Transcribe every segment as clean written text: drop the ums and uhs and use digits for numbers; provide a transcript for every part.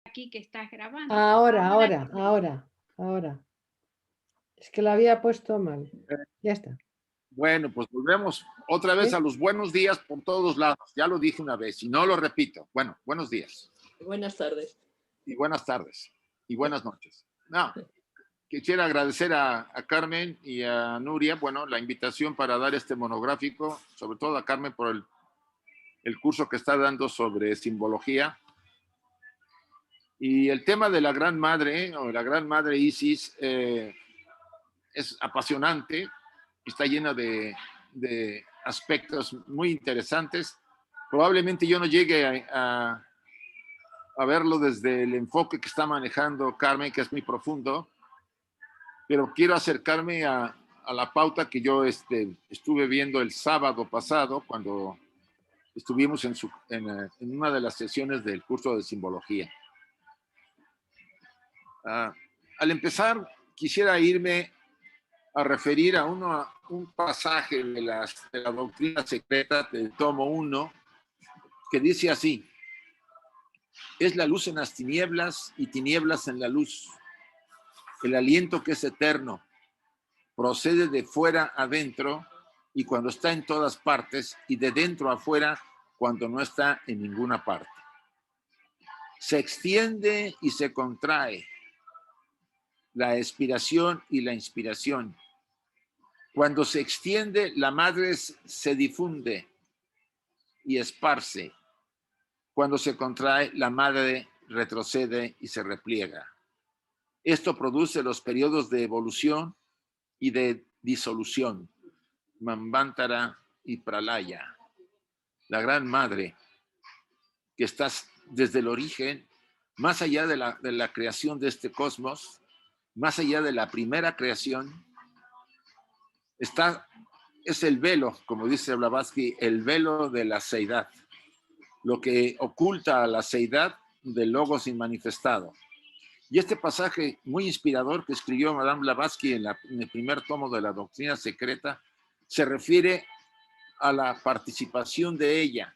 aquí que estás grabando. Ahora. Es que la había puesto mal. Ya está. Bueno, pues volvemos otra vez a los buenos días por todos lados. Ya lo dije una vez y no lo repito. Bueno, buenos días. Buenas tardes. Y buenas tardes. Y buenas noches. No, quisiera agradecer a Carmen y a Nuria, bueno, la invitación para dar este monográfico, sobre todo a Carmen por el curso que está dando sobre simbología. Y el tema de la Gran Madre, o la Gran Madre Isis, es apasionante, está llena de aspectos muy interesantes. Probablemente yo no llegue a verlo desde el enfoque que está manejando Carmen, que es muy profundo, pero quiero acercarme a la pauta que yo estuve viendo el sábado pasado, cuando estuvimos en una de las sesiones del curso de simbología. Al empezar, quisiera irme a referir a un pasaje de la doctrina secreta del tomo 1, que dice así: es la luz en las tinieblas y tinieblas en la luz. El aliento que es eterno procede de fuera adentro y cuando está en todas partes, y de dentro afuera cuando no está en ninguna parte. Se extiende y se contrae la expiración y la inspiración. Cuando se extiende, la madre se difunde y esparce. Cuando se contrae, la madre retrocede y se repliega. Esto produce los periodos de evolución y de disolución, Manvantara y Pralaya. La gran madre, que está desde el origen, más allá de la creación de este cosmos, más allá de la primera creación, es el velo, como dice Blavatsky, el velo de la seidad, lo que oculta a la seidad del logos inmanifestado. Y este pasaje muy inspirador que escribió Madame Blavatsky en el primer tomo de la doctrina secreta se refiere a la participación de ella.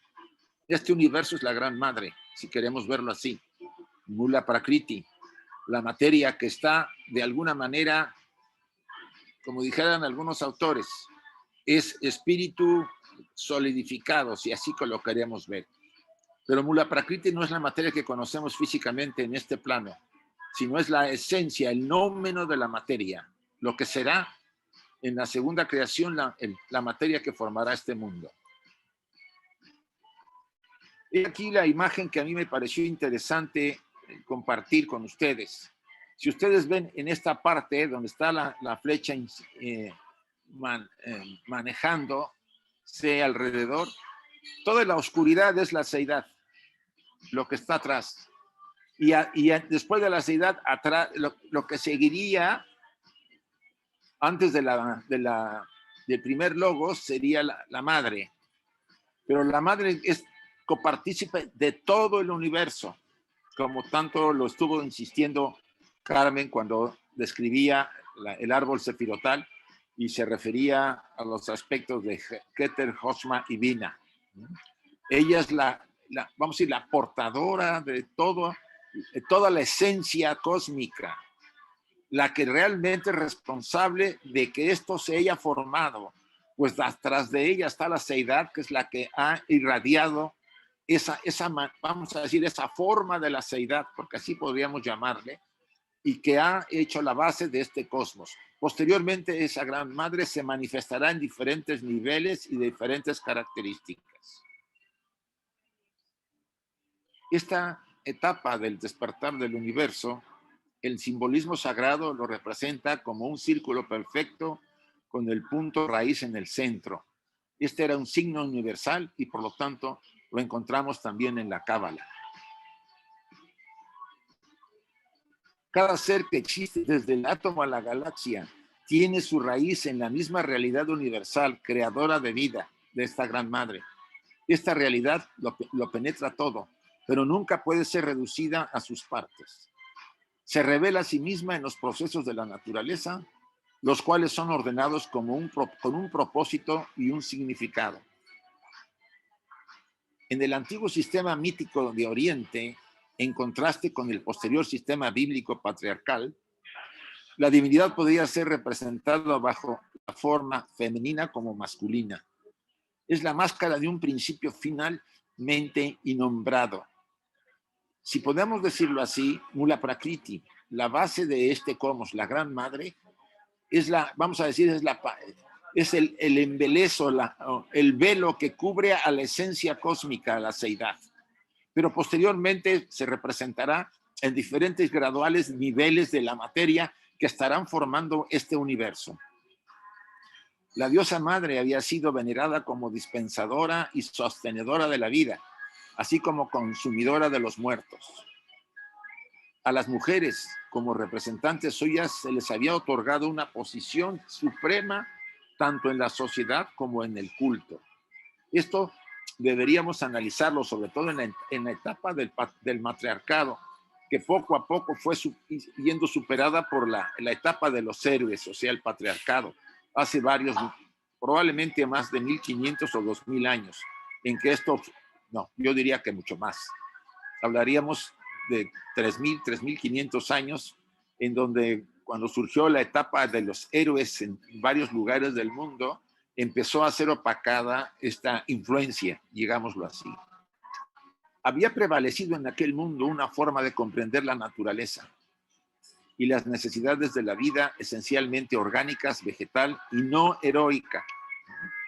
Este universo es la gran madre, si queremos verlo así. Mula Prakriti, la materia que está de alguna manera, como dijeran algunos autores, es espíritu solidificado, si así lo queremos ver. Pero Mula Prakriti no es la materia que conocemos físicamente en este plano, sino es la esencia, el nómeno de la materia, lo que será en la segunda creación la materia que formará este mundo. Y aquí la imagen que a mí me pareció interesante compartir con ustedes. Si ustedes ven en esta parte donde está la flecha manejándose alrededor, toda la oscuridad es la seidad, lo que está atrás. Y después de la seidad, atrás, lo que seguiría antes del primer logos sería la madre. Pero la madre es copartícipe de todo el universo, como tanto lo estuvo insistiendo Carmen cuando describía el árbol sefirotal y se refería a los aspectos de Keter, Joshma y Bina. Ella es vamos a decir, la portadora de toda la esencia cósmica, la que realmente es responsable de que esto se haya formado, pues atrás de ella está la seidad, que es la que ha irradiado vamos a decir, esa forma de la seidad, porque así podríamos llamarle, y que ha hecho la base de este cosmos. Posteriormente, esa gran madre se manifestará en diferentes niveles y de diferentes características. Esta etapa del despertar del universo, el simbolismo sagrado lo representa como un círculo perfecto con el punto raíz en el centro. Este era un signo universal y por lo tanto lo encontramos también en la Cábala. Cada ser que existe desde el átomo a la galaxia tiene su raíz en la misma realidad universal, creadora de vida, de esta gran madre. Esta realidad lo penetra todo, pero nunca puede ser reducida a sus partes. Se revela a sí misma en los procesos de la naturaleza, los cuales son ordenados con un propósito y un significado. En el antiguo sistema mítico de Oriente, en contraste con el posterior sistema bíblico patriarcal, la divinidad podría ser representada bajo la forma femenina como masculina. Es la máscara de un principio finalmente innombrado. Si podemos decirlo así, Mula Prakriti, la base de este cosmos, la gran madre, es la, vamos a decir, es el embelezo, el velo que cubre a la esencia cósmica, a la seidad. Pero posteriormente se representará en diferentes graduales niveles de la materia que estarán formando este universo. La diosa madre había sido venerada como dispensadora y sostenedora de la vida, así como consumidora de los muertos. A las mujeres, como representantes suyas, se les había otorgado una posición suprema tanto en la sociedad como en el culto. Esto deberíamos analizarlo, sobre todo en la etapa del matriarcado, que poco a poco fue yendo superada por la etapa de los héroes, o sea, el patriarcado, hace varios, probablemente más de 1500 o 2000 años, en que esto, no, yo diría que mucho más. Hablaríamos de 3000, 3500 años, en donde cuando surgió la etapa de los héroes en varios lugares del mundo, empezó a ser opacada esta influencia, digámoslo así. Había prevalecido en aquel mundo una forma de comprender la naturaleza y las necesidades de la vida esencialmente orgánicas, vegetal y no heroica.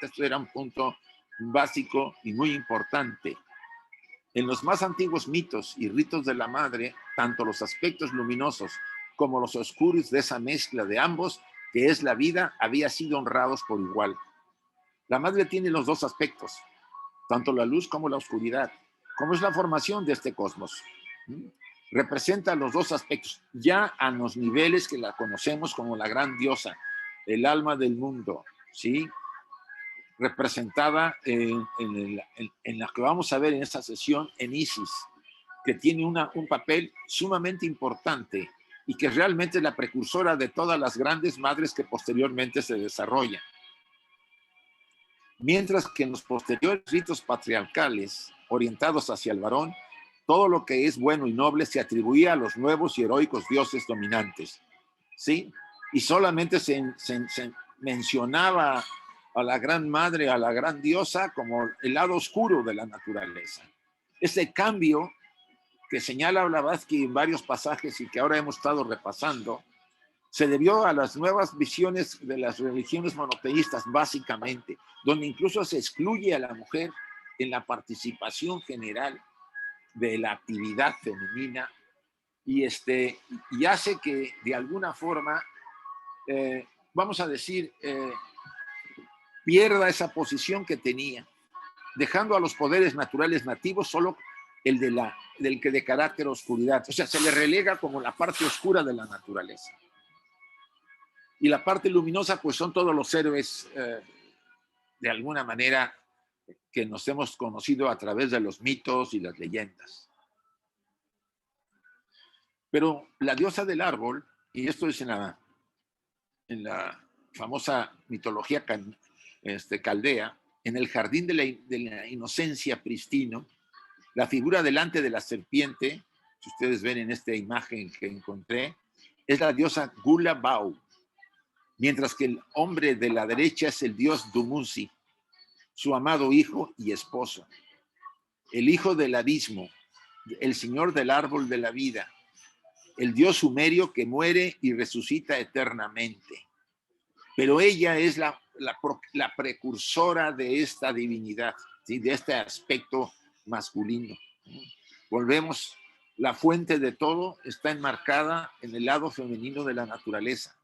Esto era un punto básico y muy importante. En los más antiguos mitos y ritos de la madre, tanto los aspectos luminosos como los oscuros de esa mezcla de ambos, que es la vida, habían sido honrados por igual. La madre tiene los dos aspectos, tanto la luz como la oscuridad, como es la formación de este cosmos. Representa los dos aspectos, ya a los niveles que la conocemos como la gran diosa, el alma del mundo, ¿sí? Representada en la que vamos a ver en esta sesión en Isis, que tiene un papel sumamente importante y que realmente es la precursora de todas las grandes madres que posteriormente se desarrollan. Mientras que en los posteriores ritos patriarcales orientados hacia el varón, todo lo que es bueno y noble se atribuía a los nuevos y heroicos dioses dominantes, ¿sí? Y solamente se mencionaba a la gran madre, a la gran diosa, como el lado oscuro de la naturaleza. Ese cambio que señala Blavatsky en varios pasajes y que ahora hemos estado repasando, se debió a las nuevas visiones de las religiones monoteístas, básicamente, donde incluso se excluye a la mujer en la participación general de la actividad femenina y hace que de alguna forma, vamos a decir, pierda esa posición que tenía, dejando a los poderes naturales nativos solo el del que de carácter oscuridad. O sea, se le relega como la parte oscura de la naturaleza. Y la parte luminosa, pues son todos los héroes, de alguna manera, que nos hemos conocido a través de los mitos y las leyendas. Pero la diosa del árbol, y esto es en la famosa mitología caldea, en el jardín de la inocencia pristino, la figura delante de la serpiente, si ustedes ven en esta imagen que encontré, es la diosa Gula Bau, mientras que el hombre de la derecha es el dios Dumuzi, su amado hijo y esposo, el hijo del abismo, el señor del árbol de la vida, el dios sumerio que muere y resucita eternamente. Pero ella es la precursora de esta divinidad, ¿sí? De este aspecto masculino. Volvemos, la fuente de todo está enmarcada en el lado femenino de la naturaleza.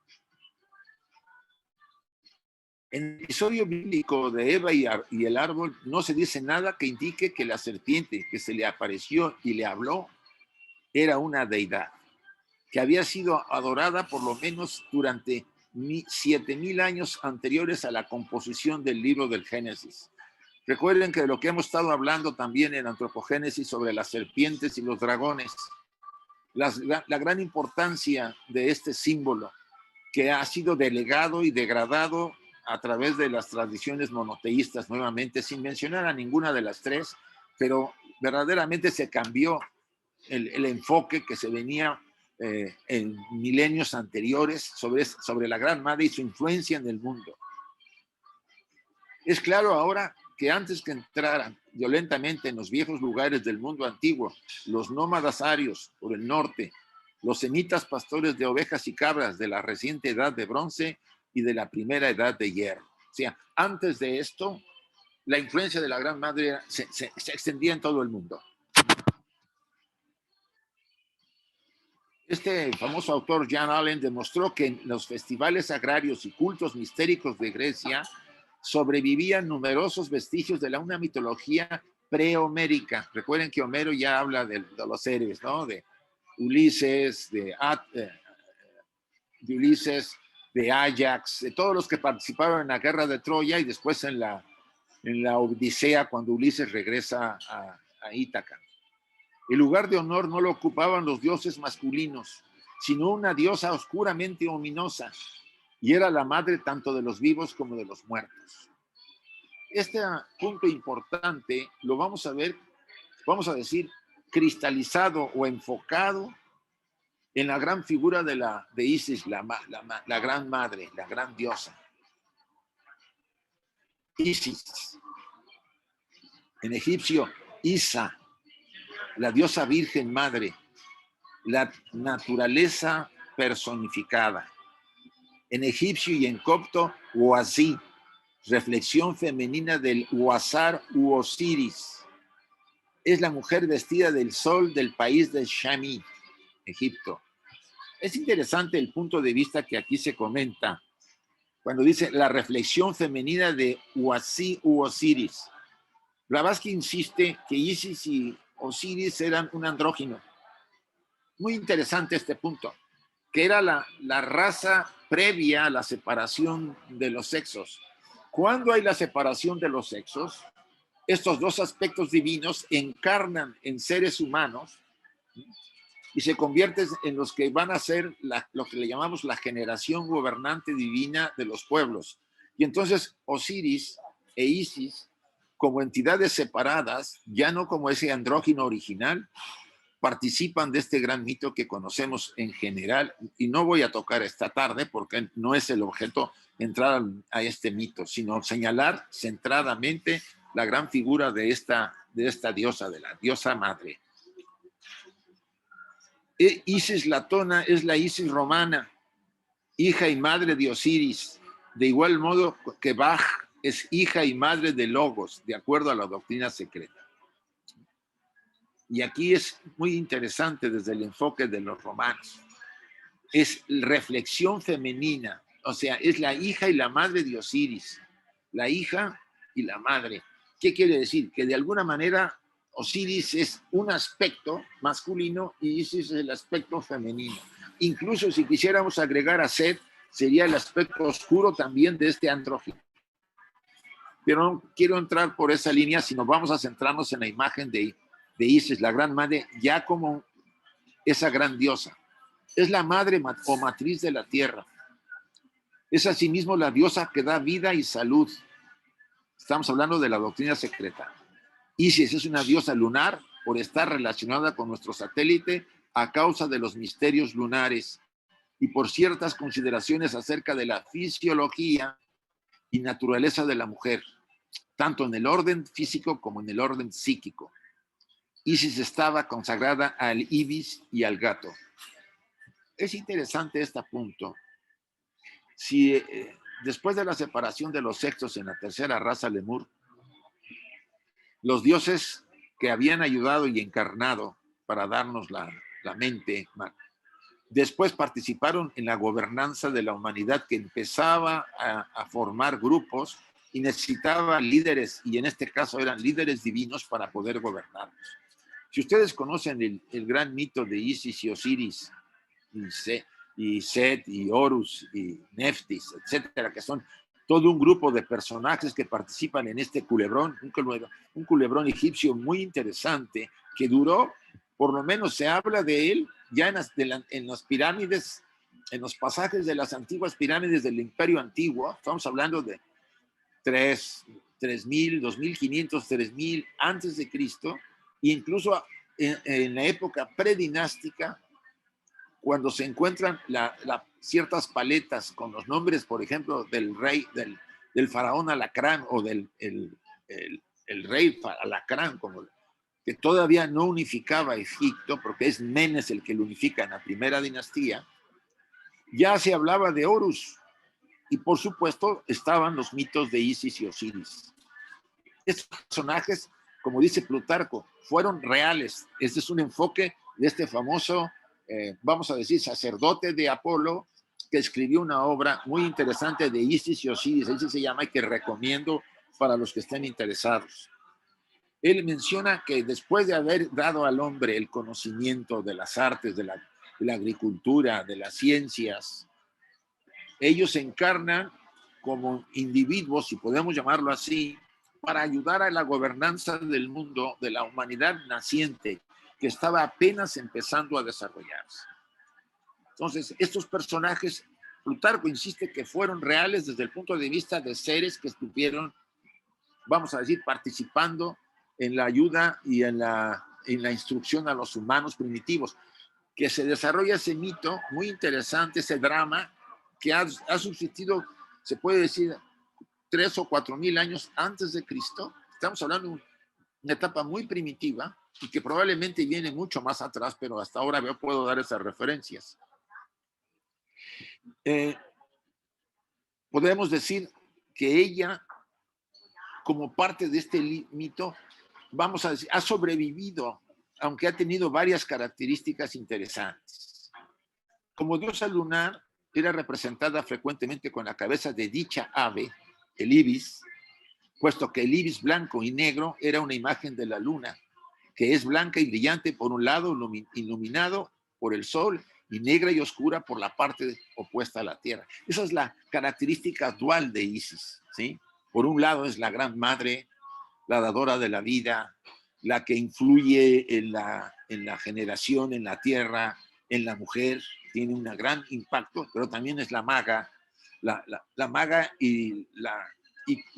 En el episodio bíblico de Eva y el árbol no se dice nada que indique que la serpiente que se le apareció y le habló era una deidad, que había sido adorada por lo menos durante 7000 años anteriores a la composición del libro del Génesis. Recuerden que de lo que hemos estado hablando también en Antropogénesis sobre las serpientes y los dragones, la gran importancia de este símbolo que ha sido delegado y degradado a través de las tradiciones monoteístas, nuevamente, sin mencionar a ninguna de las tres, pero verdaderamente se cambió el enfoque que se venía en milenios anteriores sobre la Gran Madre y su influencia en el mundo. Es claro ahora que antes que entraran violentamente en los viejos lugares del mundo antiguo, los nómadas arios por el norte, los semitas pastores de ovejas y cabras de la reciente edad de bronce y de la primera edad de hierro. O sea, antes de esto, la influencia de la Gran Madre se extendía en todo el mundo. Este famoso autor, Jan Allen, demostró que en los festivales agrarios y cultos mistéricos de Grecia sobrevivían numerosos vestigios de una mitología prehomérica. Recuerden que Homero ya habla de los héroes, ¿no? De Ulises, de Ajax, de todos los que participaron en la guerra de Troya y después en la Odisea cuando Ulises regresa a Ítaca. El lugar de honor no lo ocupaban los dioses masculinos, sino una diosa oscuramente ominosa, y era la madre tanto de los vivos como de los muertos. Este punto importante lo vamos a ver, vamos a decir, cristalizado o enfocado en la gran figura de Isis, la gran madre, la gran diosa. Isis, en egipcio, Isa, la diosa virgen madre, la naturaleza personificada. En egipcio y en copto, Huasi, reflexión femenina del Huasar u Osiris. Es la mujer vestida del sol del país de Shami, Egipto. Es interesante el punto de vista que aquí se comenta cuando dice la reflexión femenina de Huasi u Osiris. Blavatsky insiste que Isis y Osiris eran un andrógino. Muy interesante este punto, que era la raza previa a la separación de los sexos. Cuando hay la separación de los sexos, estos dos aspectos divinos encarnan en seres humanos y se convierten en los que van a ser lo que le llamamos la generación gobernante divina de los pueblos. Y entonces Osiris e Isis, como entidades separadas, ya no como ese andrógino original, participan de este gran mito que conocemos en general, y no voy a tocar esta tarde porque no es el objeto entrar a este mito, sino señalar centradamente la gran figura de esta diosa, de la diosa madre. Isis latona es la Isis romana, hija y madre de Osiris, de igual modo que Baj es hija y madre de Logos, de acuerdo a la doctrina secreta. Y aquí es muy interesante desde el enfoque de los romanos. Es reflexión femenina, o sea, es la hija y la madre de Osiris, la hija y la madre. ¿Qué quiere decir? Que de alguna manera Osiris es un aspecto masculino y Isis es el aspecto femenino. Incluso si quisiéramos agregar a Set, sería el aspecto oscuro también de este andrógino. Pero no quiero entrar por esa línea, sino vamos a centrarnos en la imagen de Isis, la gran madre, ya como esa gran diosa. Es la madre o matriz de la tierra. Es asimismo la diosa que da vida y salud. Estamos hablando de la doctrina secreta. Isis es una diosa lunar por estar relacionada con nuestro satélite a causa de los misterios lunares y por ciertas consideraciones acerca de la fisiología y naturaleza de la mujer, tanto en el orden físico como en el orden psíquico. Isis estaba consagrada al ibis y al gato. Es interesante este punto. Si después de la separación de los sexos en la tercera raza Lemur, los dioses que habían ayudado y encarnado para darnos la mente, después participaron en la gobernanza de la humanidad que empezaba a formar grupos y necesitaba líderes, y en este caso eran líderes divinos para poder gobernarnos. Si ustedes conocen el gran mito de Isis y Osiris, y Set, y Horus, y Neftis, etcétera, que son todo un grupo de personajes que participan en este culebrón, un culebrón egipcio muy interesante, que duró, por lo menos se habla de él, ya en las pirámides, en los pasajes de las antiguas pirámides del Imperio Antiguo, estamos hablando de 3.000, 2.500, 3.000 antes de Cristo, e incluso en la época predinástica, cuando se encuentran ciertas paletas con los nombres, por ejemplo, del rey, del faraón Alacrán o del el rey Alacrán, como que todavía no unificaba Egipto, porque es Menes el que lo unifica en la primera dinastía, ya se hablaba de Horus. Y por supuesto estaban los mitos de Isis y Osiris. Estos personajes, como dice Plutarco, fueron reales. Este es un enfoque de este famoso, vamos a decir, sacerdote de Apolo, que escribió una obra muy interesante de Isis y Osiris. Ese se llama y que recomiendo para los que estén interesados. Él menciona que después de haber dado al hombre el conocimiento de las artes, de la agricultura, de las ciencias, ellos se encarnan como individuos, si podemos llamarlo así, para ayudar a la gobernanza del mundo, de la humanidad naciente, que estaba apenas empezando a desarrollarse. Entonces, estos personajes, Plutarco insiste que fueron reales desde el punto de vista de seres que estuvieron, vamos a decir, participando en la ayuda y en la instrucción a los humanos primitivos. Que se desarrolla ese mito muy interesante, ese drama, que ha subsistido, se puede decir, 3 o 4 mil años antes de Cristo. Estamos hablando de una etapa muy primitiva y que probablemente viene mucho más atrás, pero hasta ahora yo puedo dar esas referencias. Podemos decir que ella, como parte de este mito, vamos a decir, ha sobrevivido, aunque ha tenido varias características interesantes. Como diosa lunar, era representada frecuentemente con la cabeza de dicha ave, el ibis, puesto que el ibis blanco y negro era una imagen de la luna, que es blanca y brillante por un lado, iluminado por el sol, y negra y oscura por la parte opuesta a la tierra. Esa es la característica dual de Isis, ¿sí? Por un lado es la gran madre, la dadora de la vida, la que influye en la generación, en la tierra, en la mujer, tiene un gran impacto, pero también es la maga, la maga y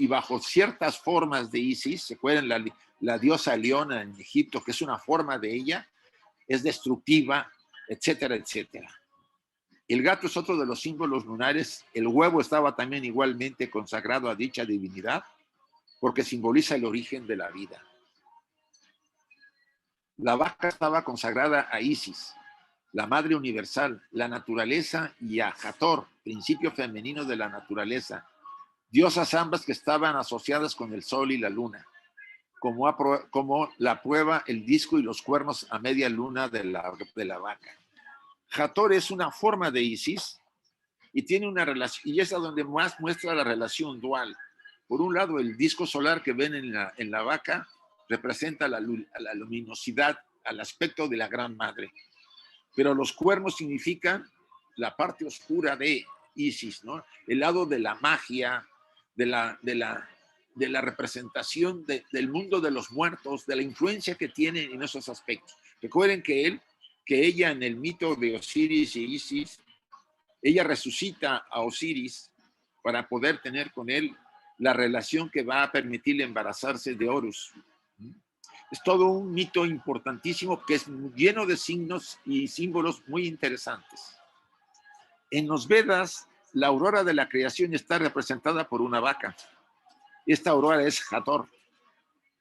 bajo ciertas formas de Isis, ¿se acuerdan? La diosa Leona en Egipto, que es una forma de ella, es destructiva, etcétera, etcétera. El gato es otro de los símbolos lunares. El huevo estaba también igualmente consagrado a dicha divinidad, porque simboliza el origen de la vida. La vaca estaba consagrada a Isis, la madre universal, la naturaleza, y a Hathor, principio femenino de la naturaleza, diosas ambas que estaban asociadas con el sol y la luna, como la prueba el disco y los cuernos a media luna de la vaca. Hathor es una forma de Isis y tiene una relación, y es a donde más muestra la relación dual. Por un lado, el disco solar que ven en la vaca representa la luminosidad, al aspecto de la gran madre. Pero los cuernos significan la parte oscura de Isis, ¿no? El lado de la magia, de la representación del mundo de los muertos, de la influencia que tiene en esos aspectos. Recuerden que ella en el mito de Osiris y Isis, ella resucita a Osiris para poder tener con él la relación que va a permitirle embarazarse de Horus. Es todo un mito importantísimo que es lleno de signos y símbolos muy interesantes. En los Vedas, la aurora de la creación está representada por una vaca. Esta aurora es Hathor.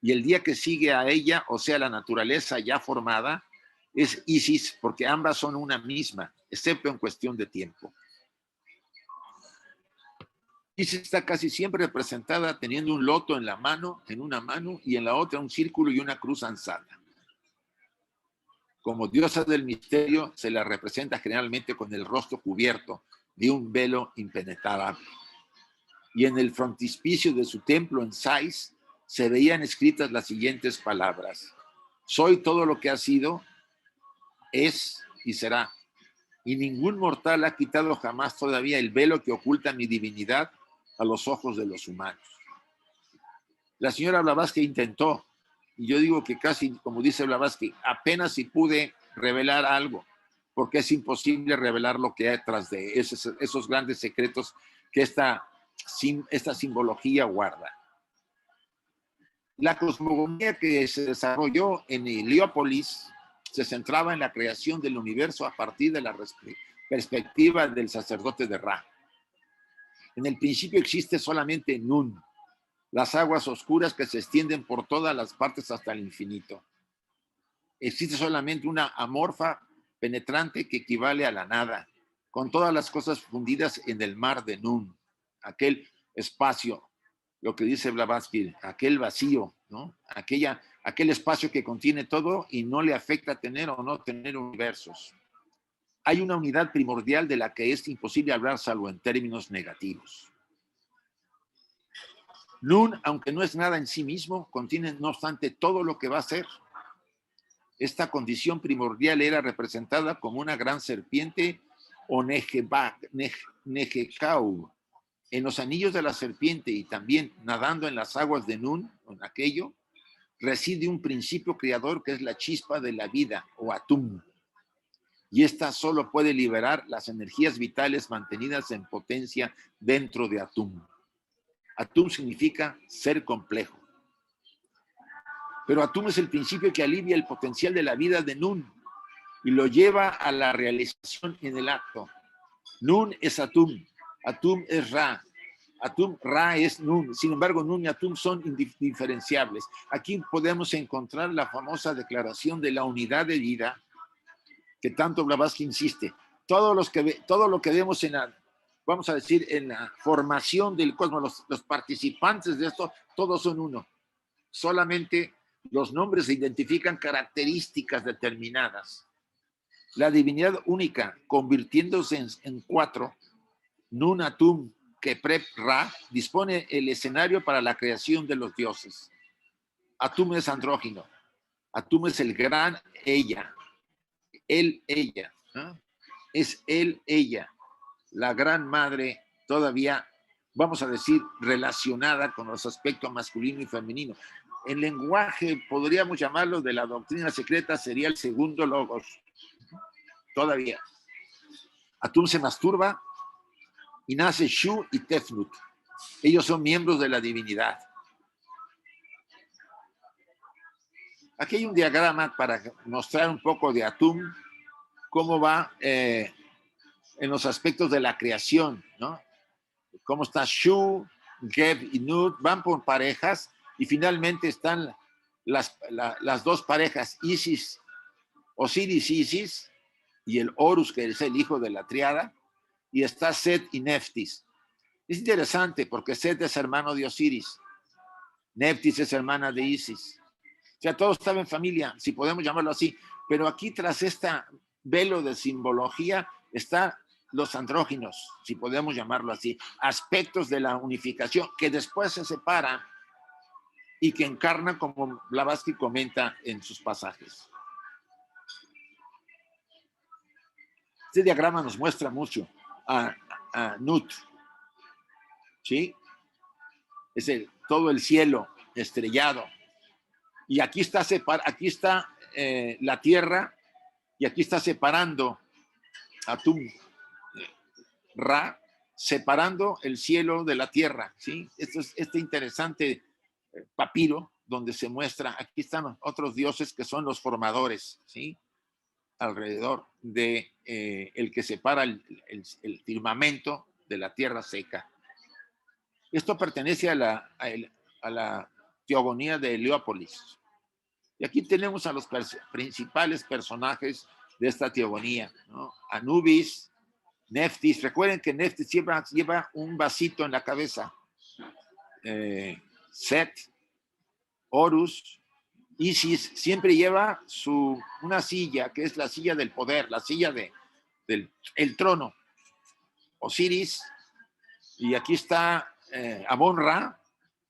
Y el día que sigue a ella, o sea, la naturaleza ya formada, es Isis, porque ambas son una misma, excepto en cuestión de tiempo. Isis está casi siempre representada teniendo un loto en una mano, y en la otra un círculo y una cruz alzada. Como diosa del misterio, se la representa generalmente con el rostro cubierto de un velo impenetrable. Y en el frontispicio de su templo en Sais se veían escritas las siguientes palabras: soy todo lo que ha sido, es y será. Y ningún mortal ha quitado jamás todavía el velo que oculta mi divinidad a los ojos de los humanos. La señora Blavatsky intentó, y yo digo que casi, como dice Blavatsky, apenas si pude revelar algo, porque es imposible revelar lo que hay detrás de esos grandes secretos que esta simbología guarda. La cosmogonía que se desarrolló en Heliópolis se centraba en la creación del universo a partir de la perspectiva del sacerdote de Ra. En el principio existe solamente Nun, las aguas oscuras que se extienden por todas las partes hasta el infinito. Existe solamente una amorfa penetrante que equivale a la nada, con todas las cosas fundidas en el mar de Nun, aquel espacio, lo que dice Blavatsky, aquel vacío, ¿no? Aquel espacio que contiene todo y no le afecta tener o no tener universos. Hay una unidad primordial de la que es imposible hablar salvo en términos negativos. Nun, aunque no es nada en sí mismo, contiene no obstante todo lo que va a ser. Esta condición primordial era representada como una gran serpiente o Negekau. En los anillos de la serpiente y también nadando en las aguas de Nun, en aquello, reside un principio creador que es la chispa de la vida o Atum. Y esta solo puede liberar las energías vitales mantenidas en potencia dentro de Atum. Atum significa ser complejo. Pero Atum es el principio que alivia el potencial de la vida de Nun y lo lleva a la realización en el acto. Nun es Atum, Atum es Ra, Atum, Ra es Nun. Sin embargo, Nun y Atum son indiferenciables. Aquí podemos encontrar la famosa declaración de la unidad de vida que tanto Blavatsky insiste. Todo lo que vemos en la, vamos a decir, en la formación del cosmos, los participantes de esto, todos son uno. Solamente los nombres identifican características determinadas. La divinidad única, convirtiéndose en cuatro, Nun, Atum, Keprep, Ra, dispone el escenario para la creación de los dioses. Atum es andrógino. Atum es el gran ella. Él, ella. ¿No? Es él, ella. La gran madre todavía, vamos a decir, relacionada con los aspectos masculino y femenino. En lenguaje, podríamos llamarlo de la doctrina secreta, sería el segundo logos. Todavía. Atum se masturba y nace Shu y Tefnut. Ellos son miembros de la divinidad. Aquí hay un diagrama para mostrar un poco de Atum, cómo va en los aspectos de la creación, ¿no? Cómo está Shu, Geb y Nut, van por parejas y finalmente están las dos parejas, Isis, Osiris Isis y el Horus, que es el hijo de la triada, y está Set y Neftis. Es interesante porque Set es hermano de Osiris, Neftis es hermana de Isis. O sea, todo estaba en familia, si podemos llamarlo así. Pero aquí, tras esta velo de simbología, están los andróginos, si podemos llamarlo así, aspectos de la unificación que después se separan y que encarnan, como Blavatsky comenta en sus pasajes. Este diagrama nos muestra mucho a Nut, ¿sí? Es todo el cielo estrellado. Y aquí está, la tierra, y aquí está separando Atum, Ra, separando el cielo de la tierra, ¿sí? Esto es este interesante papiro donde se muestra, aquí están otros dioses que son los formadores, ¿sí? Alrededor de el que separa el firmamento de la tierra seca. Esto pertenece a la teogonía de Heliópolis. Y aquí tenemos a los principales personajes de esta teogonía, ¿no? Anubis, Neftis. Recuerden que Neftis lleva un vasito en la cabeza. Set, Horus, Isis siempre lleva una silla, que es la silla del poder, la silla del trono. Osiris, y aquí está Amon-Ra.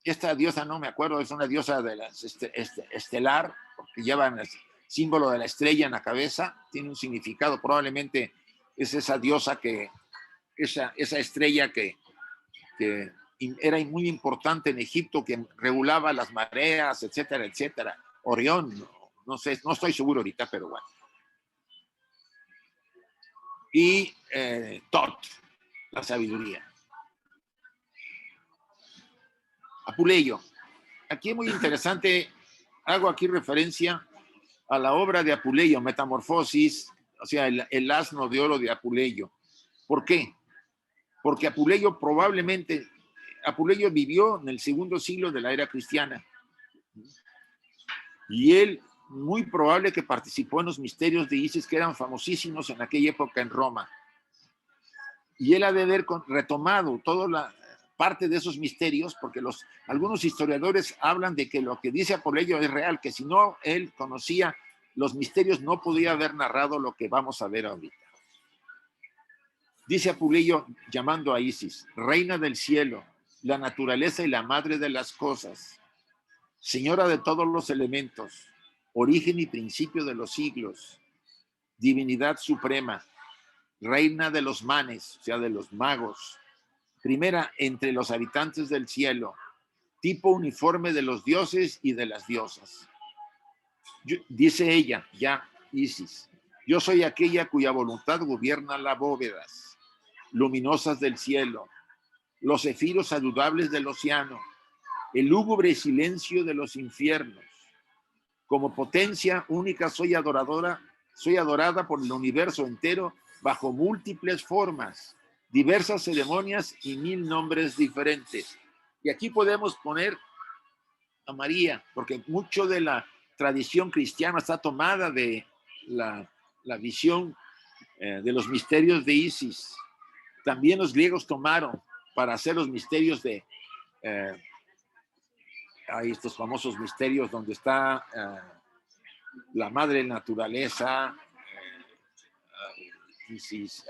Esta diosa, no me acuerdo, es una diosa de estelar, porque lleva el símbolo de la estrella en la cabeza, tiene un significado, probablemente es esa diosa esa estrella que era muy importante en Egipto, que regulaba las mareas, etcétera, etcétera. Orión, no sé, no estoy seguro ahorita, pero bueno. Y Tot, la sabiduría. Apuleyo. aquí es muy interesante, hago aquí referencia a la obra de Apuleyo, Metamorfosis, o sea, el asno de oro de Apuleyo. ¿Por qué? Porque Apuleyo vivió en el segundo siglo de la era cristiana. Y él, muy probable que participó en los misterios de Isis que eran famosísimos en aquella época en Roma. Y él ha de haber retomado toda la parte de esos misterios, porque algunos historiadores hablan de que lo que dice Apuleyo es real, que si no él conocía los misterios no podía haber narrado lo que vamos a ver ahorita. Dice Apuleyo llamando a Isis, reina del cielo, la naturaleza y la madre de las cosas, señora de todos los elementos, origen y principio de los siglos, divinidad suprema, reina de los manes, o sea, de los magos, primera entre los habitantes del cielo, tipo uniforme de los dioses y de las diosas. Dice ella, ya, Isis, yo soy aquella cuya voluntad gobierna las bóvedas luminosas del cielo, los cefiros saludables del océano, el lúgubre silencio de los infiernos. Como potencia única soy adorada por el universo entero bajo múltiples formas, diversas ceremonias y 1000 nombres diferentes. Y aquí podemos poner a María, porque mucho de la tradición cristiana está tomada de la visión de los misterios de Isis. También los griegos tomaron para hacer los misterios de hay estos famosos misterios donde está la madre naturaleza, Isis,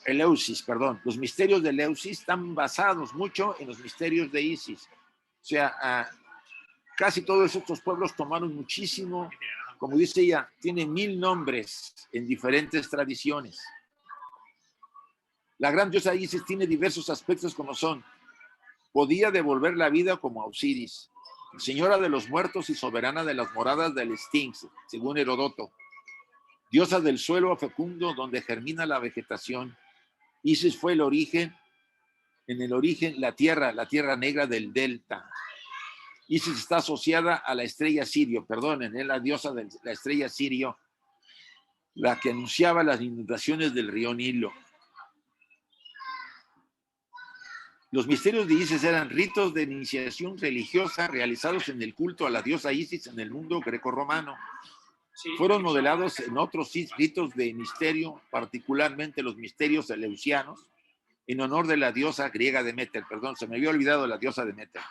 Eleusis, perdón. Los misterios de Eleusis están basados mucho en los misterios de Isis. O sea, casi todos estos pueblos tomaron muchísimo, como dice ella, tiene 1000 nombres en diferentes tradiciones. La gran diosa Isis tiene diversos aspectos como son, podía devolver la vida como a Osiris, señora de los muertos y soberana de las moradas del Sphinx, según Herodoto, diosa del suelo fecundo donde germina la vegetación. Isis fue el origen, la tierra negra del delta. Isis está asociada a la estrella Sirio, perdonen, es la diosa de la estrella Sirio, la que anunciaba las inundaciones del río Nilo. Los misterios de Isis eran ritos de iniciación religiosa realizados en el culto a la diosa Isis en el mundo grecorromano. Fueron modelados en otros ritos de misterio, particularmente los misterios eleusianos, en honor de la diosa griega Demeter. Perdón, se me había olvidado la diosa Demeter.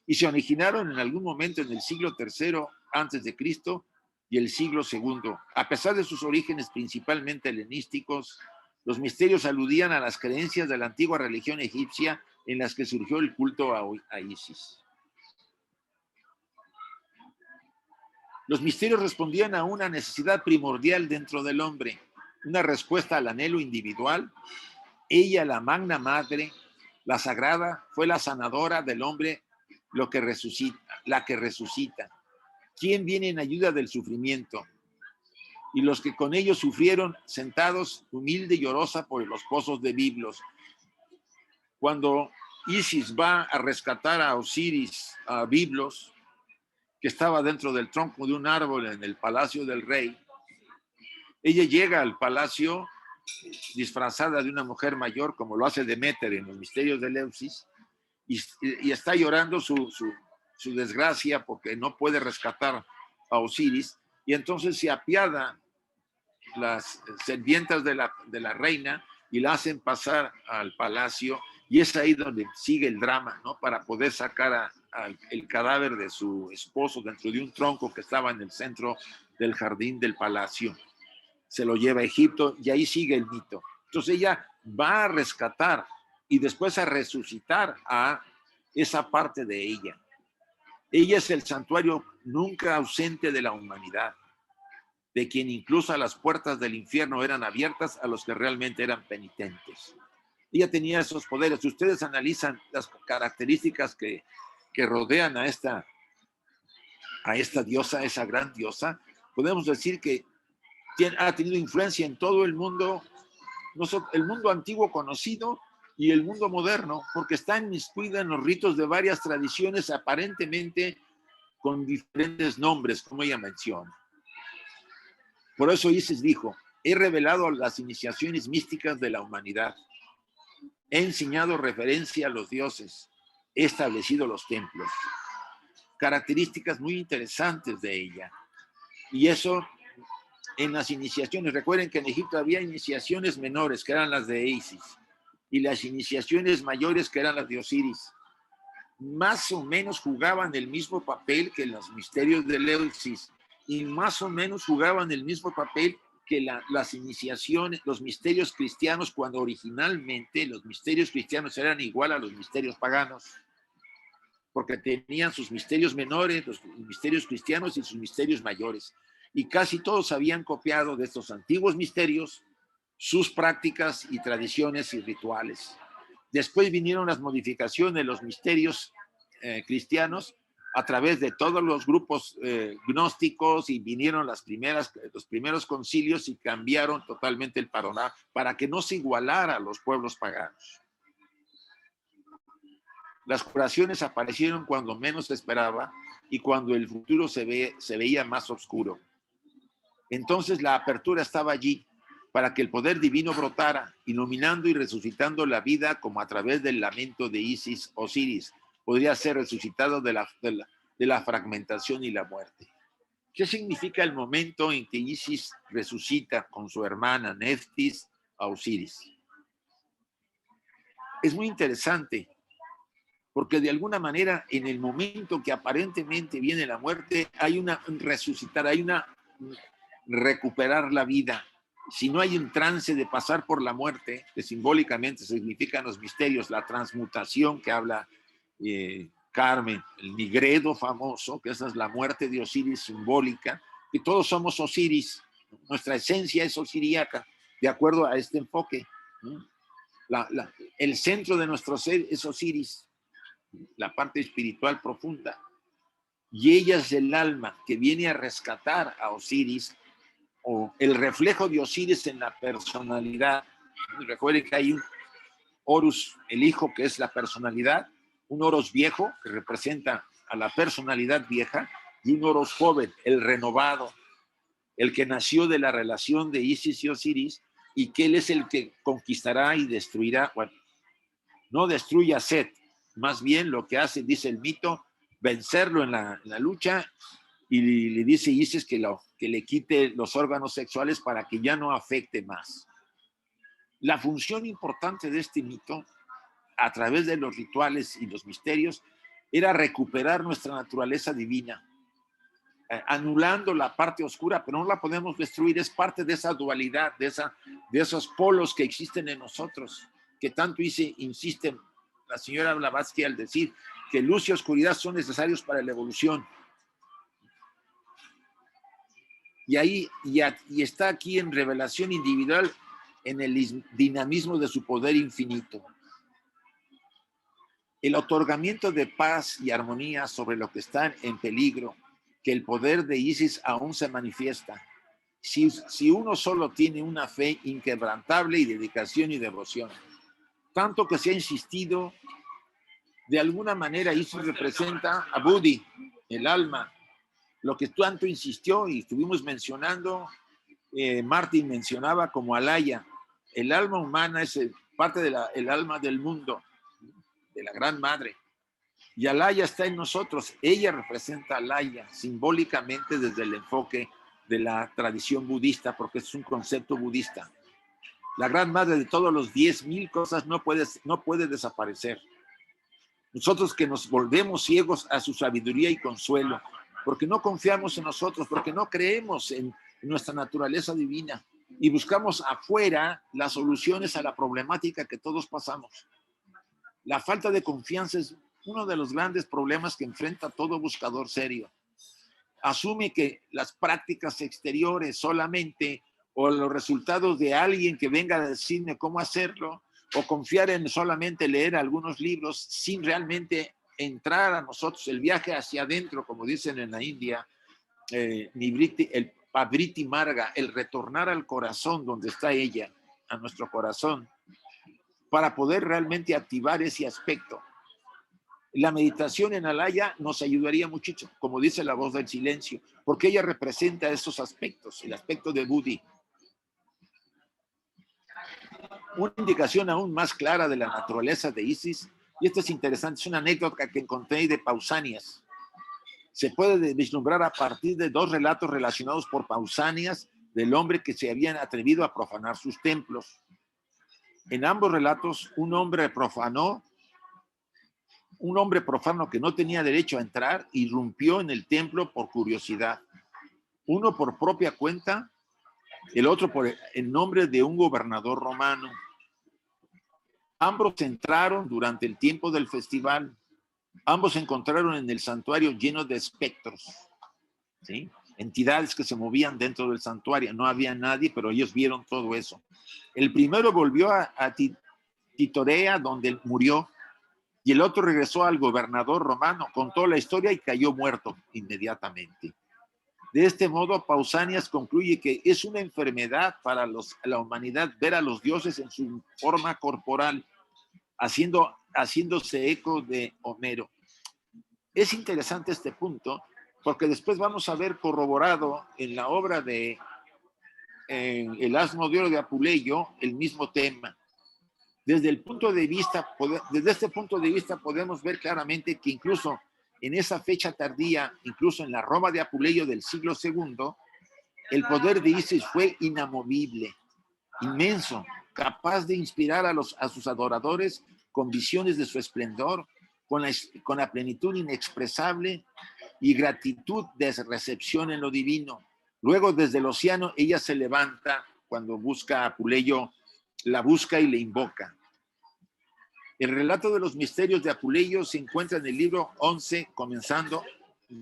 Y se originaron en algún momento en el siglo III antes de Cristo y el siglo II. A pesar de sus orígenes principalmente helenísticos, los misterios aludían a las creencias de la antigua religión egipcia en las que surgió el culto a Isis. Los misterios respondían a una necesidad primordial dentro del hombre, una respuesta al anhelo individual. Ella, la magna madre, la sagrada, fue la sanadora del hombre, la que resucita. ¿Quién viene en ayuda del sufrimiento? Y los que con ellos sufrieron, sentados, humilde y llorosa por los pozos de Biblos. Cuando Isis va a rescatar a Osiris, a Biblos, que estaba dentro del tronco de un árbol en el palacio del rey, ella llega al palacio disfrazada de una mujer mayor, como lo hace Deméter en los misterios de Eleusis, y está llorando su desgracia porque no puede rescatar a Osiris, y entonces se apiada las sirvientas de la reina y la hacen pasar al palacio, y es ahí donde sigue el drama, ¿no? Para poder sacar el cadáver de su esposo dentro de un tronco que estaba en el centro del jardín del palacio. Se lo lleva a Egipto y ahí sigue el mito. Entonces ella va a rescatar y después a resucitar a esa parte de ella. Ella es el santuario nunca ausente de la humanidad, de quien incluso las puertas del infierno eran abiertas a los que realmente eran penitentes. Ella tenía esos poderes. Si ustedes analizan las características que rodean a esta diosa, esa gran diosa, podemos decir que ha tenido influencia en todo el mundo, el mundo antiguo conocido y el mundo moderno, porque está inmiscuida en los ritos de varias tradiciones aparentemente con diferentes nombres, como ella menciona. Por eso Isis dijo, he revelado las iniciaciones místicas de la humanidad, he enseñado referencia a los dioses, he establecido los templos. Características muy interesantes de ella. Y eso en las iniciaciones. Recuerden que en Egipto había iniciaciones menores, que eran las de Isis, y las iniciaciones mayores, que eran las de Osiris. Más o menos jugaban el mismo papel que los misterios de Eleusis, y más o menos jugaban el mismo papel que las iniciaciones, los misterios cristianos, cuando originalmente los misterios cristianos eran igual a los misterios paganos, porque tenían sus misterios menores, los misterios cristianos y sus misterios mayores. Y casi todos habían copiado de estos antiguos misterios sus prácticas y tradiciones y rituales. Después vinieron las modificaciones de los misterios cristianos a través de todos los grupos gnósticos, y vinieron los primeros concilios y cambiaron totalmente el panorama para que no se igualara a los pueblos paganos. Las curaciones aparecieron cuando menos se esperaba y cuando el futuro se veía más oscuro. Entonces la apertura estaba allí para que el poder divino brotara, iluminando y resucitando la vida, como a través del lamento de Isis Osiris podría ser resucitado de la fragmentación y la muerte. ¿Qué significa el momento en que Isis resucita con su hermana Neftis a Osiris? Es muy interesante, porque de alguna manera en el momento que aparentemente viene la muerte, hay una resucitar, hay una recuperar la vida. Si no hay un trance de pasar por la muerte, que simbólicamente significan los misterios, la transmutación que habla Carmen, el nigredo famoso, que esa es la muerte de Osiris simbólica, que todos somos Osiris, nuestra esencia es osiríaca, de acuerdo a este enfoque, ¿no? El centro de nuestro ser es Osiris, la parte espiritual profunda, y ella es el alma que viene a rescatar a Osiris, o el reflejo de Osiris en la personalidad. Recuerden que hay un Horus, el hijo, que es la personalidad, un Horus viejo, que representa a la personalidad vieja, y un Horus joven, el renovado, el que nació de la relación de Isis y Osiris, y que él es el que conquistará y destruirá. Bueno, no destruye a Set, más bien lo que hace, dice el mito, vencerlo en la lucha, y le dice Isis que le quite los órganos sexuales para que ya no afecte más. La función importante de este mito, a través de los rituales y los misterios, era recuperar nuestra naturaleza divina, anulando la parte oscura, pero no la podemos destruir, es parte de esa dualidad, de esos polos que existen en nosotros, que tanto insiste la señora Blavatsky al decir que luz y oscuridad son necesarios para la evolución. Y ahí y está aquí en revelación individual, en el dinamismo de su poder infinito. El otorgamiento de paz y armonía sobre lo que está en peligro, que el poder de Isis aún se manifiesta. Si uno solo tiene una fe inquebrantable y dedicación y devoción, tanto que se ha insistido, de alguna manera Isis representa a Budi, el alma, lo que tanto insistió y estuvimos mencionando, Martin mencionaba como Alaya. El alma humana es parte del alma del mundo, de la gran madre. Y Alaya está en nosotros. Ella representa a Alaya simbólicamente desde el enfoque de la tradición budista, porque es un concepto budista. La gran madre de todos los 10,000 cosas no puede desaparecer. Nosotros que nos volvemos ciegos a su sabiduría y consuelo, porque no confiamos en nosotros, porque no creemos en nuestra naturaleza divina y buscamos afuera las soluciones a la problemática que todos pasamos. La falta de confianza es uno de los grandes problemas que enfrenta todo buscador serio. Asume que las prácticas exteriores solamente, o los resultados de alguien que venga a decirme cómo hacerlo, o confiar en solamente leer algunos libros sin realmente entrar a nosotros, el viaje hacia adentro, como dicen en la India, el Pavriti Marga, el retornar al corazón donde está ella, a nuestro corazón. para poder realmente activar ese aspecto. La meditación en Alaya nos ayudaría muchísimo, como dice la voz del silencio, porque ella representa esos aspectos, el aspecto de Budi. Una indicación aún más clara de la naturaleza de Isis, y esto es interesante, es una anécdota que encontré de Pausanias. Se puede vislumbrar a partir de 2 relatos relacionados por Pausanias del hombre que se habían atrevido a profanar sus templos. En ambos relatos, un hombre profano que no tenía derecho a entrar, irrumpió en el templo por curiosidad. Uno por propia cuenta, el otro por el nombre de un gobernador romano. Ambos entraron durante el tiempo del festival. Ambos se encontraron en el santuario lleno de espectros, ¿sí? Entidades que se movían dentro del santuario. No había nadie, pero ellos vieron todo eso. El primero volvió a Titorea, donde murió, y el otro regresó al gobernador romano, contó la historia y cayó muerto inmediatamente. De este modo, Pausanias concluye que es una enfermedad para la humanidad ver a los dioses en su forma corporal, haciéndose eco de Homero. Es interesante este punto, porque después vamos a ver corroborado en la obra de El asno de oro de Apuleyo el mismo tema. Desde este punto de vista podemos ver claramente que incluso en esa fecha tardía, incluso en la Roma de Apuleyo del siglo II, el poder de Isis fue inamovible, inmenso, capaz de inspirar a sus adoradores con visiones de su esplendor, con la plenitud inexpresable y gratitud de recepción en lo divino. Luego, desde el océano, ella se levanta cuando busca a Apuleyo, la busca y le invoca. El relato de los misterios de Apuleyo se encuentra en el libro 11, comenzando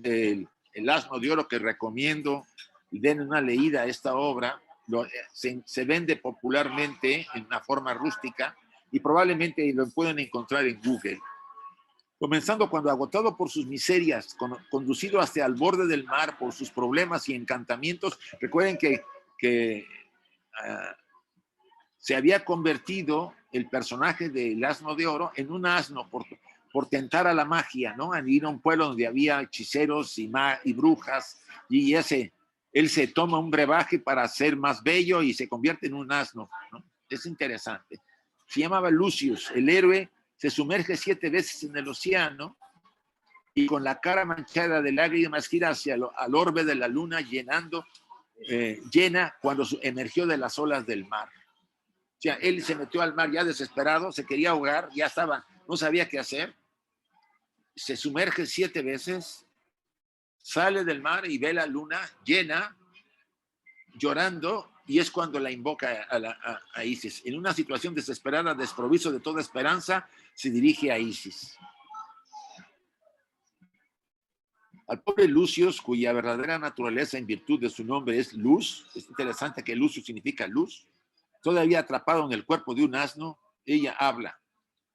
el asno de oro, que recomiendo y den una leída a esta obra. Se vende popularmente en una forma rústica y probablemente lo pueden encontrar en Google. Comenzando cuando, agotado por sus miserias, conducido hasta el borde del mar por sus problemas y encantamientos, recuerden que se había convertido el personaje del asno de oro en un asno por tentar a la magia, ¿no? Al ir a un pueblo donde había hechiceros y brujas, y él se toma un brebaje para ser más bello y se convierte en un asno, ¿no? Es interesante. Se llamaba Lucius. El héroe se sumerge 7 veces en el océano y con la cara manchada de lágrimas gira hacia al orbe de la luna, llena cuando emergió de las olas del mar. O sea, él se metió al mar ya desesperado, se quería ahogar, ya estaba, no sabía qué hacer. Se sumerge 7 veces, sale del mar y ve la luna llena, llorando, y es cuando la invoca a Isis. En una situación desesperada, desprovisto de toda esperanza, se dirige a Isis. Al pobre Lucius, cuya verdadera naturaleza en virtud de su nombre es luz, es interesante que Lucius significa luz, todavía atrapado en el cuerpo de un asno, ella habla.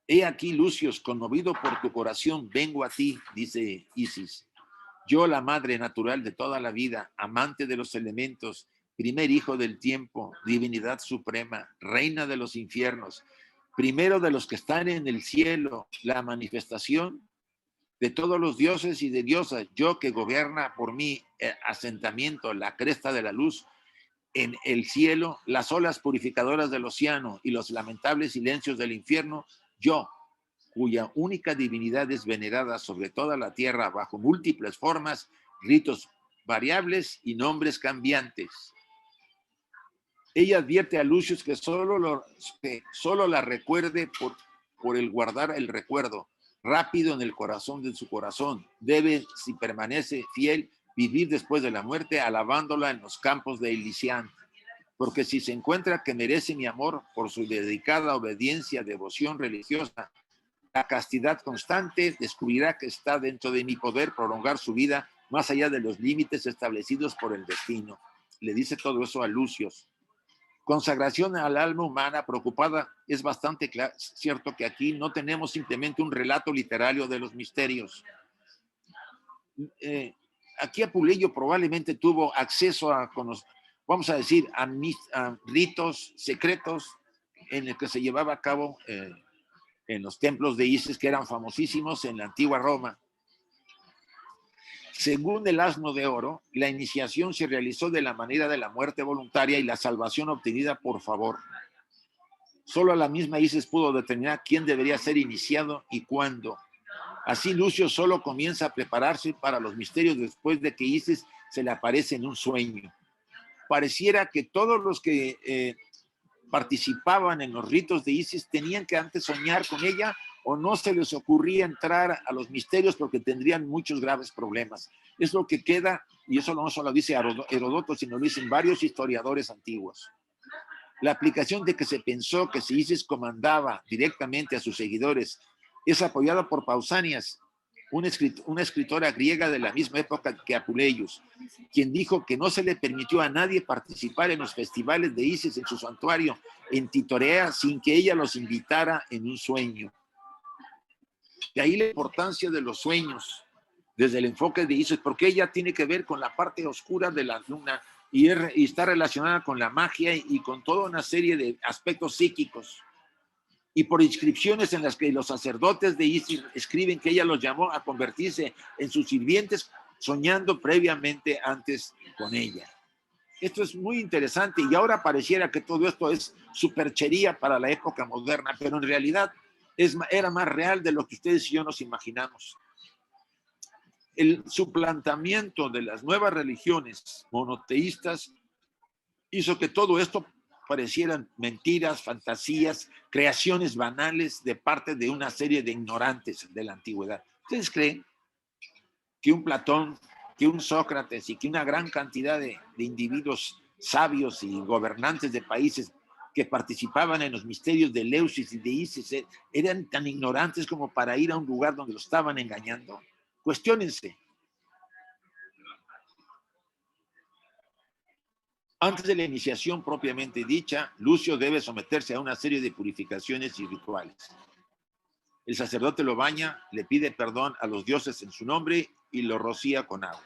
He aquí, Lucius, conmovido por tu corazón, vengo a ti, dice Isis. Yo, la madre natural de toda la vida, amante de los elementos, primer hijo del tiempo, divinidad suprema, reina de los infiernos, primero de los que están en el cielo, la manifestación de todos los dioses y de diosas, yo que gobierna por mi asentamiento, la cresta de la luz, en el cielo, las olas purificadoras del océano y los lamentables silencios del infierno, yo, cuya única divinidad es venerada sobre toda la tierra bajo múltiples formas, ritos variables y nombres cambiantes. Ella advierte a Lucius que solo la recuerde por el guardar el recuerdo, rápido en el corazón de su corazón. Debe, si permanece fiel, vivir después de la muerte, alabándola en los campos de Elysian. Porque si se encuentra que merece mi amor por su dedicada obediencia, devoción religiosa, la castidad constante, descubrirá que está dentro de mi poder prolongar su vida más allá de los límites establecidos por el destino. Le dice todo eso a Lucius. Consagración al alma humana preocupada. Es bastante cierto que aquí no tenemos simplemente un relato literario de los misterios. Aquí Apuleyo probablemente tuvo acceso a, vamos a decir, a ritos secretos en el que se llevaba a cabo en los templos de Isis, que eran famosísimos en la antigua Roma. Según el Asno de Oro, la iniciación se realizó de la manera de la muerte voluntaria y la salvación obtenida por favor. Solo la misma Isis pudo determinar quién debería ser iniciado y cuándo. Así Lucio solo comienza a prepararse para los misterios después de que Isis se le aparece en un sueño. Pareciera que todos los que participaban en los ritos de Isis tenían que antes soñar con ella o no se les ocurría entrar a los misterios porque tendrían muchos graves problemas. Es lo que queda, y eso no solo dice Heródoto, sino lo dicen varios historiadores antiguos. La aplicación de que se pensó que si Isis comandaba directamente a sus seguidores es apoyada por Pausanias, una escritora griega de la misma época que Apuleius, quien dijo que no se le permitió a nadie participar en los festivales de Isis en su santuario en Titorea sin que ella los invitara en un sueño. De ahí la importancia de los sueños desde el enfoque de Isis, porque ella tiene que ver con la parte oscura de la luna y está relacionada con la magia y con toda una serie de aspectos psíquicos. Y por inscripciones en las que los sacerdotes de Isis escriben que ella los llamó a convertirse en sus sirvientes, soñando previamente antes con ella. Esto es muy interesante y ahora pareciera que todo esto es superchería para la época moderna, pero en realidad era más real de lo que ustedes y yo nos imaginamos. El suplantamiento de las nuevas religiones monoteístas hizo que todo esto parecieran mentiras, fantasías, creaciones banales de parte de una serie de ignorantes de la antigüedad. ¿Ustedes creen que un Platón, que un Sócrates y que una gran cantidad de individuos sabios y gobernantes de países que participaban en los misterios de Eleusis y de Isis eran tan ignorantes como para ir a un lugar donde lo estaban engañando? Cuestiónense. Antes de la iniciación propiamente dicha, Lucio debe someterse a una serie de purificaciones y rituales. El sacerdote lo baña, le pide perdón a los dioses en su nombre y lo rocía con agua.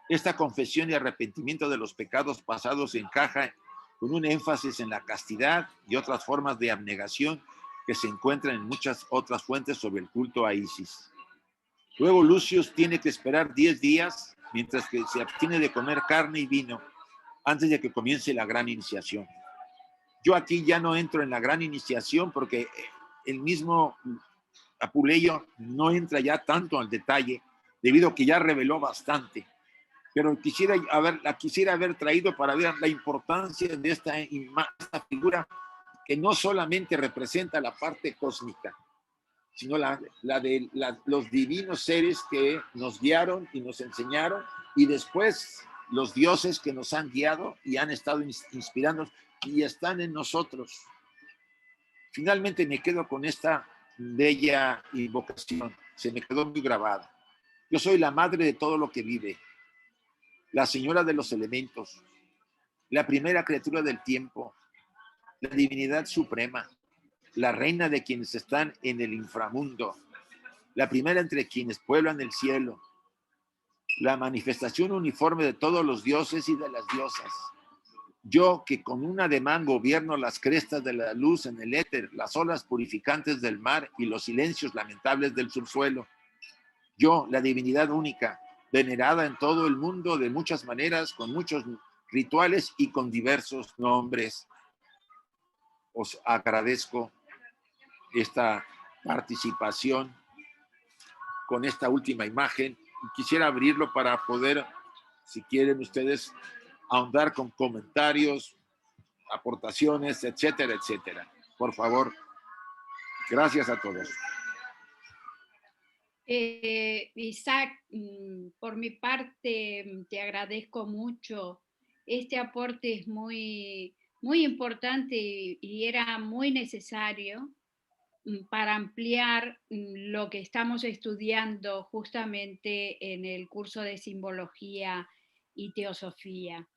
Esta confesión y arrepentimiento de los pecados pasados encaja con un énfasis en la castidad y otras formas de abnegación que se encuentran en muchas otras fuentes sobre el culto a Isis. Luego Lucio tiene que esperar 10 días mientras que se abstiene de comer carne y vino antes de que comience la gran iniciación. Yo aquí ya no entro en la gran iniciación porque el mismo Apuleyo no entra ya tanto al detalle debido a que ya reveló bastante. Pero quisiera haber traído para ver la importancia de esta figura que no solamente representa la parte cósmica, sino la de los divinos seres que nos guiaron y nos enseñaron, y después los dioses que nos han guiado y han estado inspirándonos y están en nosotros. Finalmente me quedo con esta bella invocación, se me quedó muy grabada. Yo soy la madre de todo lo que vive, la señora de los elementos, la primera criatura del tiempo, la divinidad suprema, la reina de quienes están en el inframundo, la primera entre quienes pueblan el cielo, la manifestación uniforme de todos los dioses y de las diosas. Yo que con un ademán gobierno las crestas de la luz en el éter, las olas purificantes del mar y los silencios lamentables del subsuelo. Yo, la divinidad única, venerada en todo el mundo de muchas maneras, con muchos rituales y con diversos nombres. Os agradezco esta participación con esta última imagen. Quisiera abrirlo para poder, si quieren ustedes, ahondar con comentarios, aportaciones, etcétera, etcétera. Por favor, gracias a todos. Isaac, por mi parte, te agradezco mucho. Este aporte es muy, muy importante y era muy necesario para ampliar lo que estamos estudiando justamente en el curso de simbología y teosofía.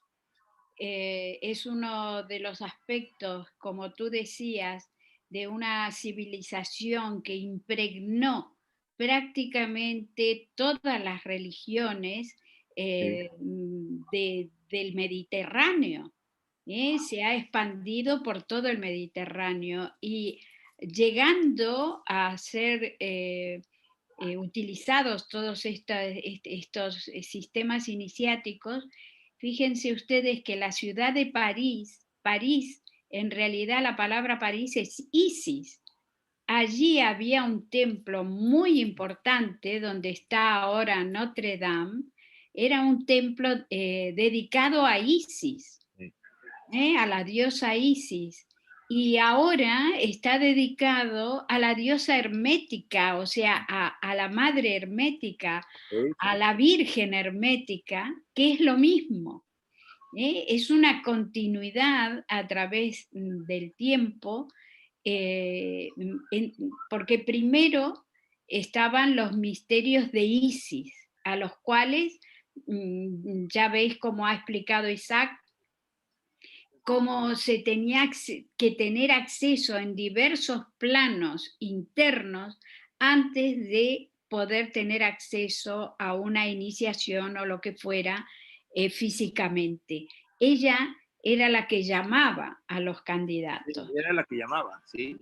Es uno de los aspectos, como tú decías, de una civilización que impregnó prácticamente todas las religiones del Mediterráneo, se ha expandido por todo el Mediterráneo y llegando a ser utilizados todos estos sistemas iniciáticos. Fíjense ustedes que la ciudad de París, en realidad la palabra París es Isis. Allí había un templo muy importante donde está ahora Notre Dame. Era un templo dedicado a Isis, a la diosa Isis. Y ahora está dedicado a la diosa hermética, o sea, a la madre hermética, a la virgen hermética, que es lo mismo. Es una continuidad a través del tiempo, porque primero estaban los misterios de Isis, a los cuales ya veis cómo ha explicado Isaac, cómo se tenía que tener acceso en diversos planos internos antes de poder tener acceso a una iniciación o lo que fuera físicamente. Ella era la que llamaba a los candidatos. Sí, era la que llamaba, sí.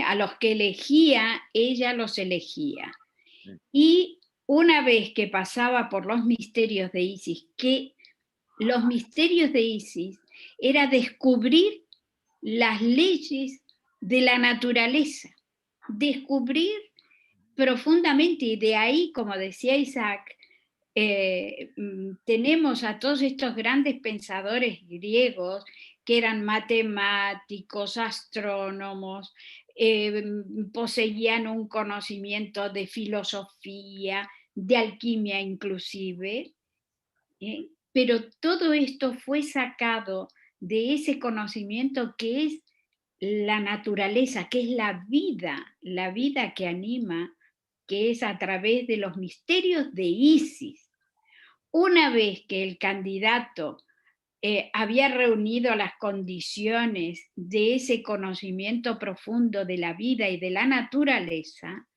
A los que elegía, ella los elegía. Y una vez que pasaba por los misterios de Isis, que los misterios de Isis era descubrir las leyes de la naturaleza, descubrir profundamente, y de ahí, como decía Isaac, tenemos a todos estos grandes pensadores griegos que eran matemáticos, astrónomos, poseían un conocimiento de filosofía, de alquimia inclusive, pero todo esto fue sacado de ese conocimiento que es la naturaleza, que es la vida que anima, que es a través de los misterios de Isis. Una vez que el candidato había reunido las condiciones de ese conocimiento profundo de la vida y de la naturaleza,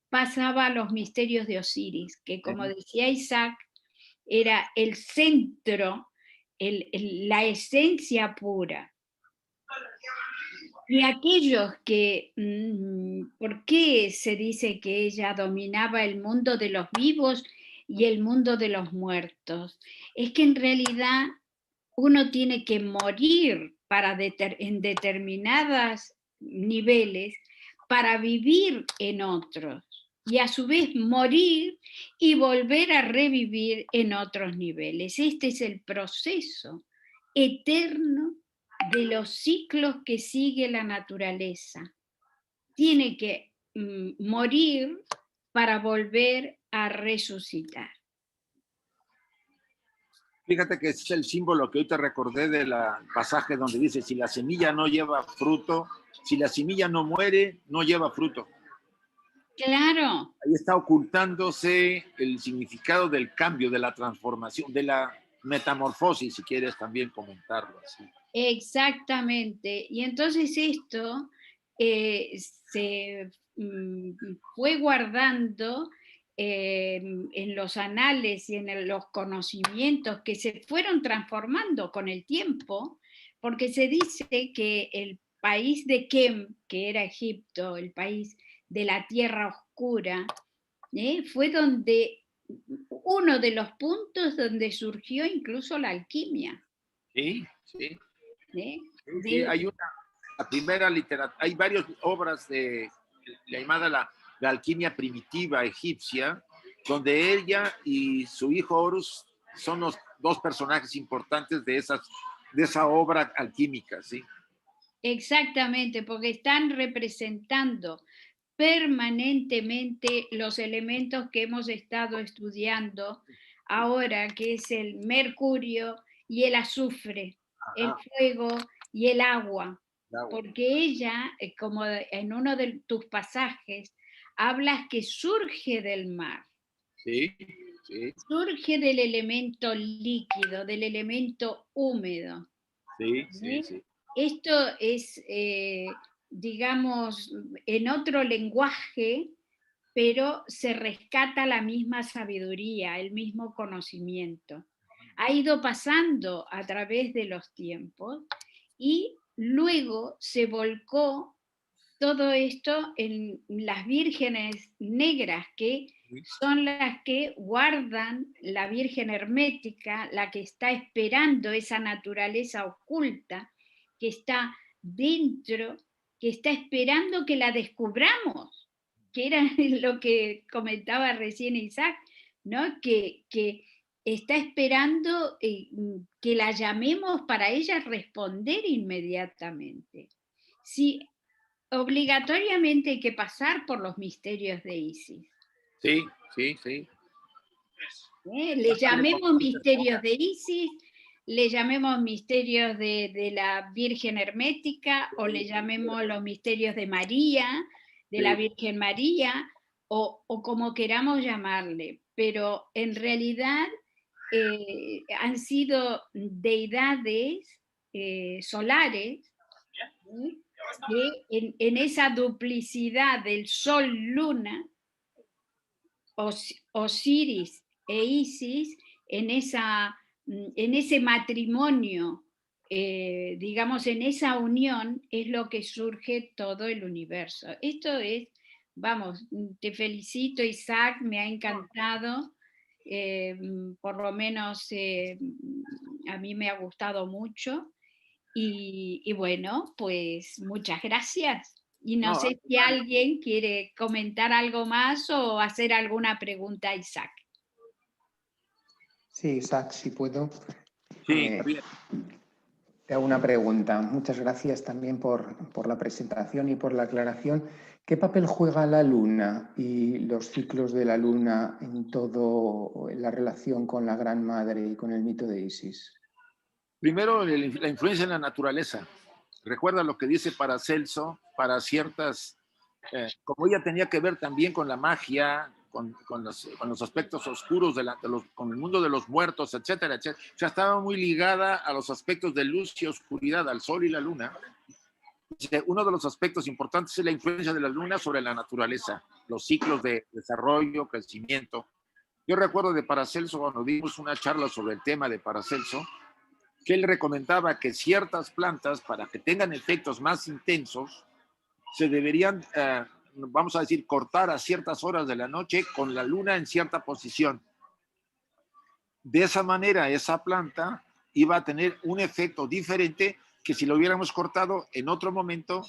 pasaba a los misterios de Osiris, que como decía Isaac, era el centro, la esencia pura. Y aquellos que, ¿por qué se dice que ella dominaba el mundo de los vivos y el mundo de los muertos? Es que en realidad uno tiene que morir en determinados niveles para vivir en otros, y a su vez morir y volver a revivir en otros niveles. Este es el proceso eterno de los ciclos que sigue la naturaleza. Tiene que morir para volver a resucitar. Fíjate que ese es el símbolo que hoy te recordé del pasaje donde dice, si la semilla no lleva fruto, si la semilla no muere, no lleva fruto. Claro. Ahí está ocultándose el significado del cambio, de la transformación, de la metamorfosis, si quieres también comentarlo así. Exactamente. Y entonces esto se fue guardando en los anales y en los conocimientos que se fueron transformando con el tiempo, porque se dice que el país de Kem, que era Egipto, el país de la tierra oscura, fue donde uno de los puntos donde surgió incluso la alquimia. Sí, sí. Sí, hay la primera literatura, hay varias obras de la llamada la alquimia primitiva egipcia, donde ella y su hijo Horus son los dos personajes importantes de esa obra alquímica, ¿sí? Exactamente, porque están representando permanentemente los elementos que hemos estado estudiando ahora, que es el mercurio y el azufre, el fuego y el agua, porque ella, como en uno de tus pasajes, hablas que surge del mar. Sí, sí. Surge del elemento líquido, del elemento húmedo. Sí, sí, sí. Esto es, digamos, en otro lenguaje, pero se rescata la misma sabiduría, el mismo conocimiento. ha ido pasando a través de los tiempos y luego se volcó todo esto en las vírgenes negras, que son las que guardan la Virgen hermética, la que está esperando esa naturaleza oculta, que está dentro, que está esperando que la descubramos, que era lo que comentaba recién Isaac, ¿no? Que está esperando que la llamemos para ella responder inmediatamente. Si obligatoriamente hay que pasar por los misterios de Isis. Sí, sí, sí. Le llamemos misterios de Isis, le llamemos misterios de la Virgen Hermética, o le llamemos los misterios de María, de la Virgen María, o como queramos llamarle, pero en realidad han sido deidades solares, que en esa duplicidad del sol-luna, Osiris e Isis, en ese matrimonio, digamos, en esa unión, es lo que surge todo el universo. Esto es, vamos, te felicito, Isaac, me ha encantado. Por lo menos a mí me ha gustado mucho. Y bueno, pues muchas gracias. Y no sé si alguien quiere comentar algo más o hacer alguna pregunta a Isaac. Sí, Isaac, si puedo. Sí, te hago una pregunta. Muchas gracias también por la presentación y por la aclaración. ¿Qué papel juega la luna y los ciclos de la luna en la relación con la Gran Madre y con el mito de Isis? Primero, la influencia en la naturaleza. Recuerda lo que dice Paracelso, para ciertas, como ella tenía que ver también con la magia, con los aspectos oscuros, con el mundo de los muertos, etcétera, etcétera. O sea, estaba muy ligada a los aspectos de luz y oscuridad, al sol y la luna. Uno de los aspectos importantes es la influencia de la luna sobre la naturaleza, los ciclos de desarrollo, crecimiento. Yo recuerdo de Paracelso, cuando dimos una charla sobre el tema de Paracelso, que él recomendaba que ciertas plantas, para que tengan efectos más intensos, se deberían, vamos a decir, cortar a ciertas horas de la noche con la luna en cierta posición. De esa manera, esa planta iba a tener un efecto diferente que si lo hubiéramos cortado en otro momento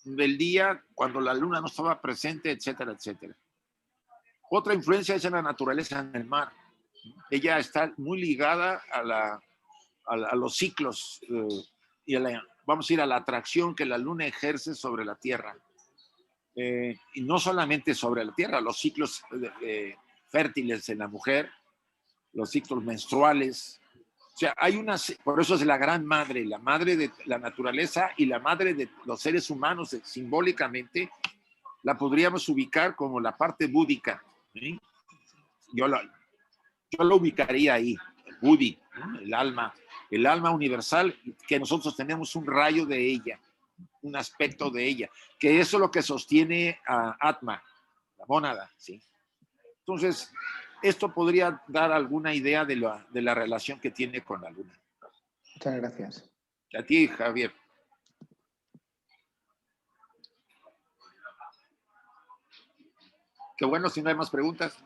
del día, cuando la luna no estaba presente, etcétera, etcétera. Otra influencia es en la naturaleza, en el mar. Ella está muy ligada a los ciclos y vamos a ir a la atracción que la luna ejerce sobre la Tierra. Y no solamente sobre la Tierra, los ciclos fértiles en la mujer, los ciclos menstruales. O sea, por eso es la gran madre, la madre de la naturaleza y la madre de los seres humanos. Simbólicamente la podríamos ubicar como la parte búdica. ¿Sí? Yo lo ubicaría ahí, el Budi, ¿no? El alma universal, que nosotros tenemos un rayo de ella, un aspecto de ella, que eso es lo que sostiene a Atma, la mónada, ¿sí? Entonces, esto podría dar alguna idea de la relación que tiene con la luna. Muchas gracias. A ti, Javier. Qué bueno, si no hay más preguntas.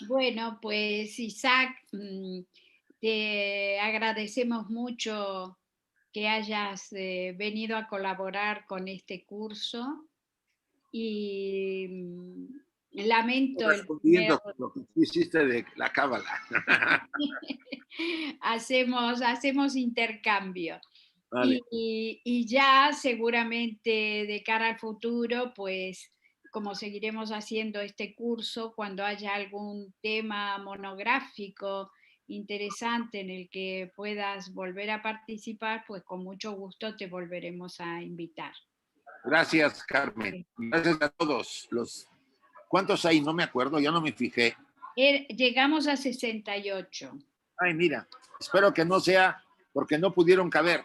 Bueno, pues Isaac, te agradecemos mucho que hayas venido a colaborar con este curso y lamento respondiendo lo que hiciste de la cábala. hacemos intercambio. Vale. Y ya seguramente de cara al futuro, pues como seguiremos haciendo este curso, cuando haya algún tema monográfico interesante en el que puedas volver a participar, pues con mucho gusto te volveremos a invitar. Gracias, Carmen. Gracias a todos. ¿Cuántos hay? No me acuerdo, ya no me fijé. Llegamos a 68. Ay, mira, espero que no sea porque no pudieron caber.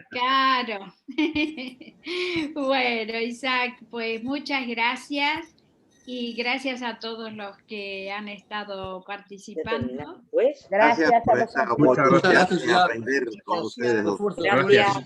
Claro. Bueno, Isaac, pues muchas gracias Y gracias a todos los que han estado participando. Pues, Gracias a por esta vosotros. oportunidad Muchas gracias, de aprender con ustedes. gracias.